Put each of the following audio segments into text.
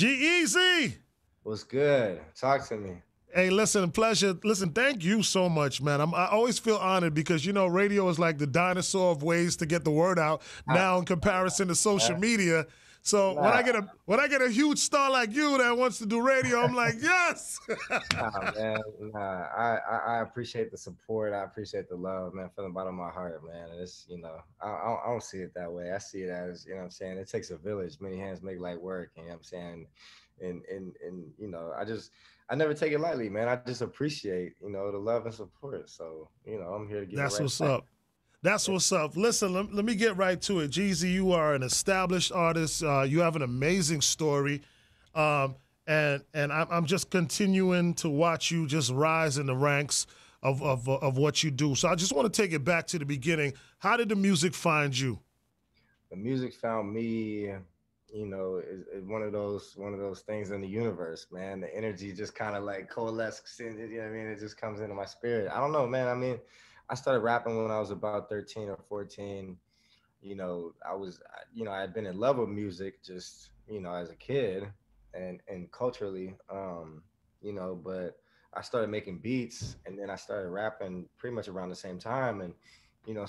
G-Eazy! What's good? Talk to me. Hey, listen, pleasure. Listen, thank you so much, man. I always feel honored because, radio is like the dinosaur of ways to get the word out now in comparison to social media. So when Nah, I get a huge star like you that wants to do radio, I'm like, yes. nah, man. Nah, I appreciate the support. I appreciate the love, man, from the bottom of my heart, man. And it's, I don't see it that way. I see it as, what I'm saying? It takes a village. Many hands make light work. You know what I'm saying? And I never take it lightly, man. I just appreciate, the love and support. So, I'm here to give it That's right what's back. up. That's what's up. Listen, let me get right to it. Jeezy, you are an established artist. You have an amazing story. Um, and I'm just continuing to watch you just rise in the ranks of what you do. So I just want to take it back to the beginning. How did the music find you? The music found me, is one of those things in the universe, man. The energy just kind of like coalesces in it, you know what I mean? It just comes into my spirit. I don't know, man. I mean, I started rapping when I was about 13 or 14. I had been in love with music just, as a kid and culturally, but I started making beats and then I started rapping pretty much around the same time. And,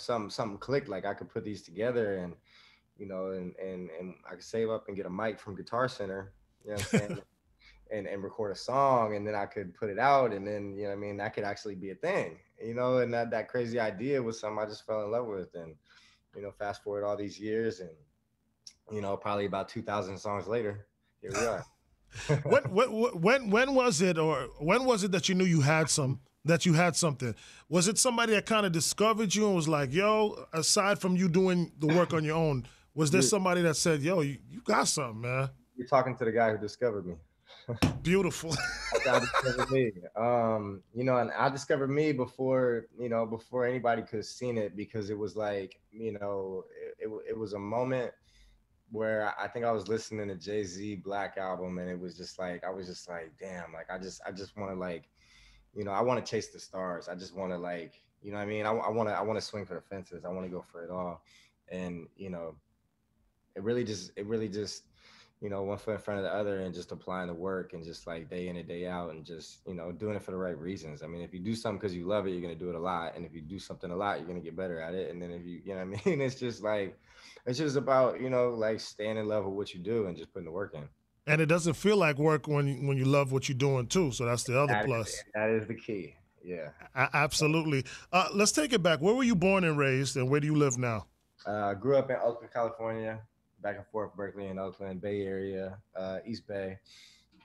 something clicked, like I could put these together and I could save up and get a mic from Guitar Center, you know what I'm saying, and record a song, and then I could put it out, and then you know what I mean, that could actually be a thing, and that crazy idea was something I just fell in love with, and fast forward all these years, and probably about 2,000 songs later, here we are. When was it, or when was it that you knew you had something? Was it somebody that kind of discovered you and was like, "Yo"? Aside from you doing the work on your own, was there you, somebody that said, "Yo, you got something, man"? you're talking to the guy who discovered me. Beautiful. I discovered me. And I discovered me before anybody could have seen it, because it was like, it was a moment where I think I was listening to Jay-Z Black album, and it was just like, I was just like, damn, like I just want to, like, I want to chase the stars. I just want to, like, you know what I mean? I want to swing for the fences. I want to go for it all. And, it really just one foot in front of the other, and just applying the work, and just like day in and day out, and just doing it for the right reasons. I mean, if you do something because you love it, you're going to do it a lot, and if you do something a lot, you're going to get better at it. And then if you know what I mean, it's just like, it's just about like staying in love with what you do and just putting the work in. And it doesn't feel like work when you love what you're doing too. So that's the other that is, plus. that is the key. Yeah. Absolutely. Let's take it back. Where were you born and raised, and where do you live now? Grew up in Oakland, California, back and forth, Berkeley and Oakland, Bay Area, East Bay,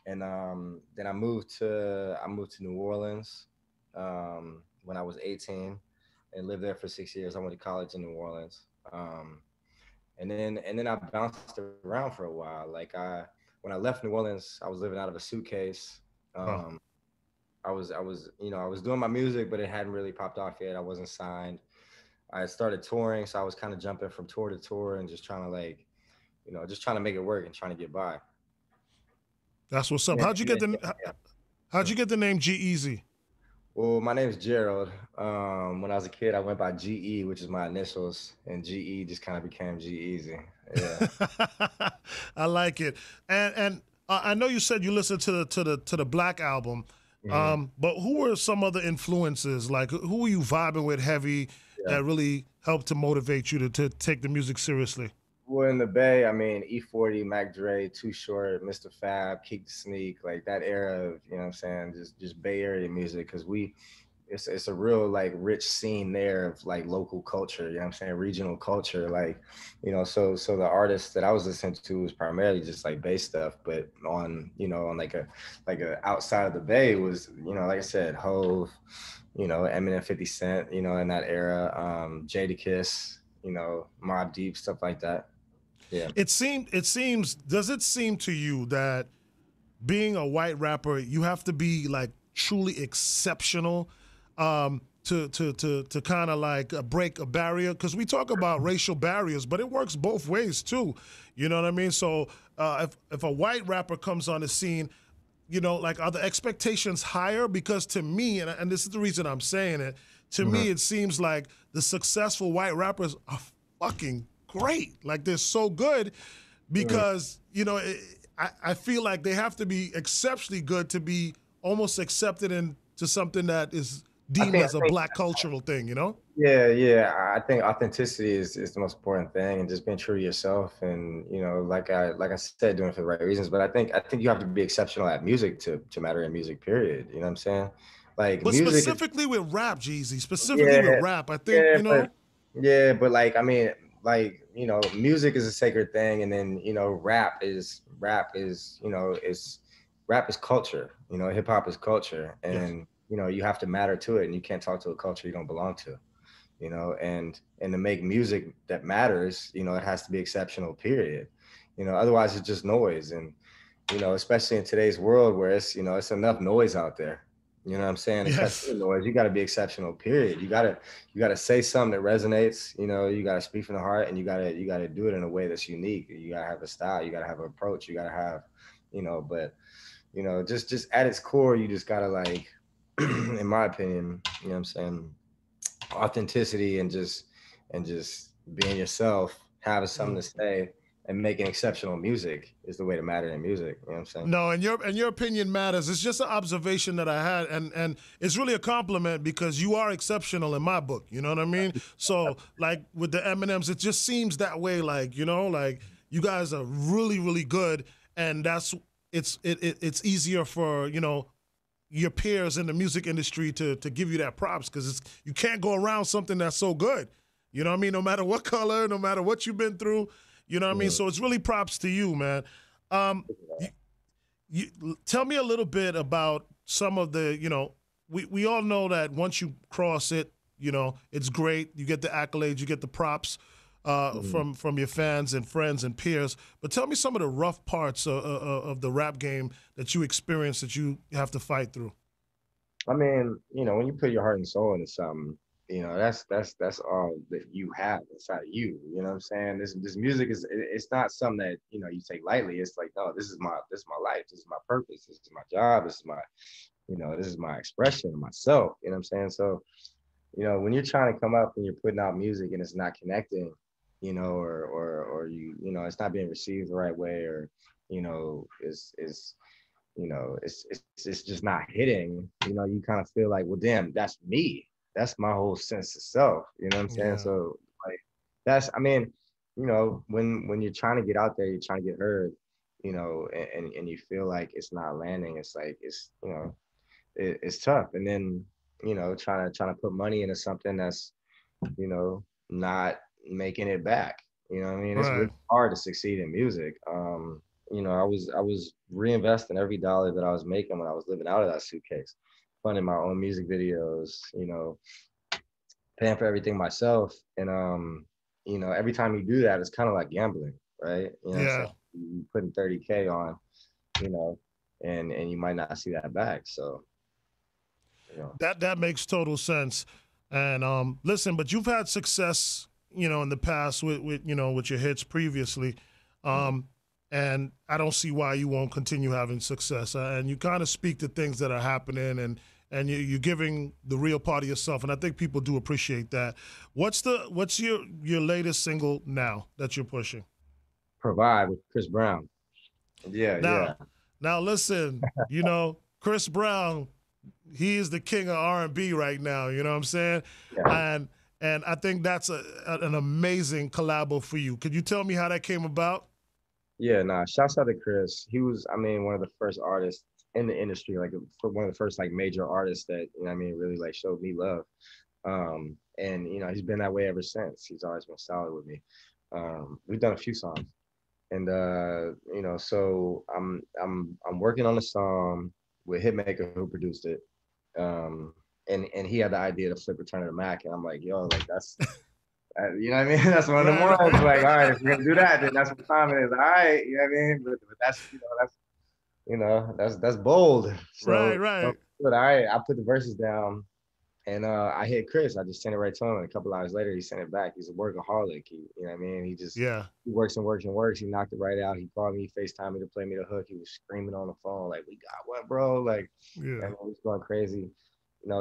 and then I moved to New Orleans when I was 18, and lived there for 6 years. I went to college in New Orleans, and then I bounced around for a while. Like, when I left New Orleans, I was living out of a suitcase. Oh, Um, I was doing my music, but it hadn't really popped off yet. I wasn't signed. I had started touring, so I was kind of jumping from tour to tour and just trying to, like, just trying to make it work and trying to get by. that's what's up. Yeah, yeah, yeah. How'd you get the name G Easy? Well, my name is Gerald. When I was a kid, I went by GE, which is my initials, and GE just kind of became G Easy. Yeah. I like it. And I know you said you listened to the Black album, Hmm. but who were some other influences? Like, who were you vibing with heavy Yeah. that really helped to motivate you to take the music seriously? Well, in the Bay, I mean, E40, Mac Dre, Too Short, Mr. Fab, Keek the Sneak, like that era of, what I'm saying, just Bay Area music, because it's a real, like, rich scene there of, like, local culture, what I'm saying, regional culture, like, so the artists that I was listening to was primarily just like Bay stuff, but on like a outside of the Bay was, like I said, Hove, Eminem, 50 Cent, in that era, Jadakiss, Mobb Deep, stuff like that. Yeah. It seems, does it seem to you that being a white rapper, you have to be like truly exceptional to kind of like break a barrier? Because we talk about racial barriers, but it works both ways too. You know what I mean? So if a white rapper comes on the scene, like, are the expectations higher? Because to me, and this is the reason I'm saying it, to Mhm. me it seems like the successful white rappers are fucking great. Like, they're so good Mhm. because I feel like they have to be exceptionally good to be almost accepted into something that is I deemed think, as a I think, black cultural thing, you know? yeah, yeah. I think authenticity is the most important thing, and just being true to yourself, and like I said, doing it for the right reasons. But I think you have to be exceptional at music to matter in music. Period. You know what I'm saying? Like But music is, specifically with rap, Jeezy, specifically with yeah, rap, I think, yeah, you but know, like I mean, like music is a sacred thing, and then rap is rap is culture. Hip hop is culture, yes. and you have to matter to it, and you can't talk to a culture you don't belong to. And to make music that matters, it has to be exceptional, period. Otherwise it's just noise. And especially in today's world where it's enough noise out there. You know what I'm saying? To cut Yes. through the noise, you got to be exceptional, period. You gotta say something that resonates. You gotta speak from the heart, and you gotta do it in a way that's unique. You gotta have a style, you gotta have an approach, you gotta have, but just at its core, you just gotta, like, in my opinion, you know what I'm saying, authenticity, and just being yourself, having something to Mm. say, and making exceptional music is the way to matter in music. You know what I'm saying? No, and your opinion matters. It's just an observation that I had, and it's really a compliment because you are exceptional in my book. You know what I mean? So like with the Eminems, it just seems that way. Like like you guys are really really good, and it's easier for your peers in the music industry to give you that props because you can't go around something that's so good. You know what I mean? No matter what color, no matter what you've been through, you know what I mean? Mhm. So it's really props to you, man. Um, you, you tell me a little bit about some of the, we all know that once you cross it, it's great. You get the accolades, you get the props Mhm. from your fans and friends and peers. But tell me some of the rough parts of the rap game that you experience that you have to fight through. I mean, when you put your heart and soul into something, that's all that you have inside of you. You know what I'm saying? This music it's not something that you take lightly. It's like, no, this is my life. This is my purpose. This is my job. This is my expression of myself. You know what I'm saying? So when you're trying to come up and you're putting out music and it's not connecting, or it's not being received the right way, or is it's just not hitting. You kind of feel like, well, damn, that's me. That's my whole sense of self. You know what I'm saying? Yeah. So, like, I mean, when you're trying to get out there, you're trying to get heard, and you feel like it's not landing. It's like it's tough. And then trying to put money into something that's not making it back. What I mean, it's Right. really hard to succeed in music. I was reinvesting every dollar that I was making when I was living out of that suitcase, funding my own music videos, paying for everything myself. And every time you do that, it's kind of like gambling, right? You know what I'm saying? Yeah. You putting 30K on, you know, and you might not see that back. So, you know. That makes total sense. And listen, but you've had success, in the past with your hits previously. Mhm. Um, and I don't see why you won't continue having success. And you kind of speak to things that are happening, and you're giving the real part of yourself. And I think people do appreciate that. What's your latest single now that you're pushing? Provide with Chris Brown. Yeah, yeah, Now, now listen, Chris Brown, he is the king of R&B right now. You know what I'm saying? yeah. And I think that's an amazing collabo for you. Could you tell me how that came about? Yeah, nah. Shouts out to Chris. He was, I mean, one of the first artists in the industry, like for one of the first like major artists that really like showed me love. And he's been that way ever since. He's always been solid with me. We've done a few songs, and so I'm working on a song with Hitmaker who produced it. Um, and he had the idea to flip Return of the Mac, and I'm like, yo, like that's you know what I mean? That's one of them Right, ones. Like, all right, if right, we're gonna do that, then that's what time it is. All right, you know what I mean? But that's bold. right, So, right. but I put the verses down, and I hit Chris. I just sent it right to him, and a couple hours later, he sent it back. He's a workaholic. You know what I mean? Yeah, He works and works and works. He knocked it right out. He called me, FaceTime me to play me the hook. He was screaming on the phone like, "We got what, bro?" Like, yeah. and he was going crazy.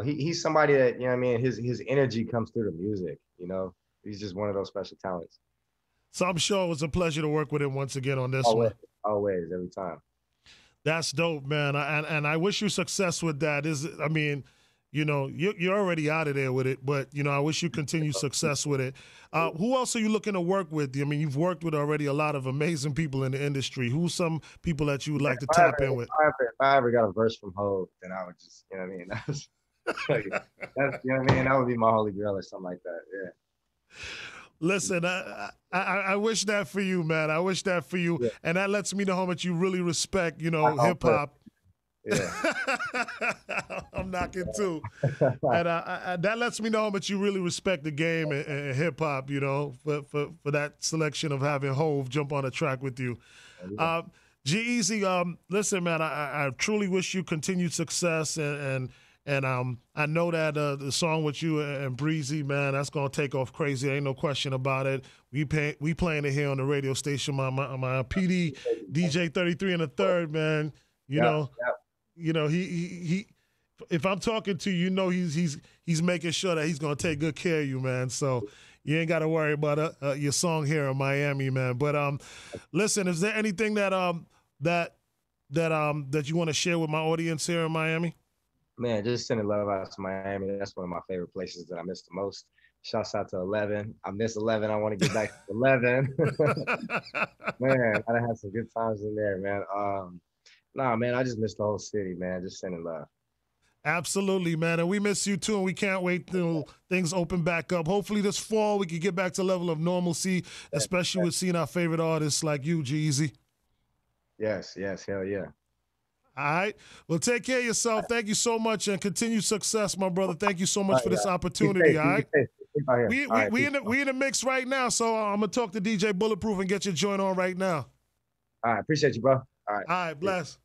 He's somebody that what I mean. His energy comes through the music. He's just one of those special talents. So I'm sure it was a pleasure to work with him once again on this Always, one. always, every time. That's dope, man. And I wish you success with that. I mean, you know, you're already out of there with it, but you know, I wish you continue success with it. Who else are you looking to work with? I mean, you've worked with already a lot of amazing people in the industry. Who's some people that you would like to tap in with? If I ever got a verse from Hov, then I would just, you know what I mean? That's you know what I mean? That would be my holy grail or something like that. Yeah. Listen, I wish that for you, man. I wish that for you, Yeah. and that lets me know how much you really respect, you I know, don't hip hop. Yeah. I'm knocking too, and that lets me know how much you really respect the game and hip hop. You know, for that selection of having Hove jump on a track with you. G-Eazy, listen, man, I truly wish you continued success, and I know that the song with you and Breezy, man, that's gonna take off crazy. Ain't no question about it. We playing it here on the radio station. My PD DJ 33 and a third, man. You Yeah. know, he. If I'm talking to you, you know he's making sure that he's gonna take good care of you, man. So you ain't got to worry about your song here in Miami, man. But listen, is there anything that you want to share with my audience here in Miami? Man, just sending love out to Miami. That's one of my favorite places that I miss the most. Shouts out to 11. I miss 11. I want to get back to 11. Man, I done had some good times in there, man. Nah, man, I just miss the whole city, man. Just sending love. Absolutely, man. And we miss you too, and we can't wait till things open back up. Hopefully this fall we can get back to a level of normalcy, especially with seeing our favorite artists like you, G-Eazy. Yes, hell yeah. All right. Well, take care of yourself. Thank you so much, and continued success, my brother. Thank you so much for this opportunity. All right. We in the mix right now, so I'm gonna talk to DJ Bulletproof and get your joint on right now. All right, appreciate you, bro. All right. All right, bless.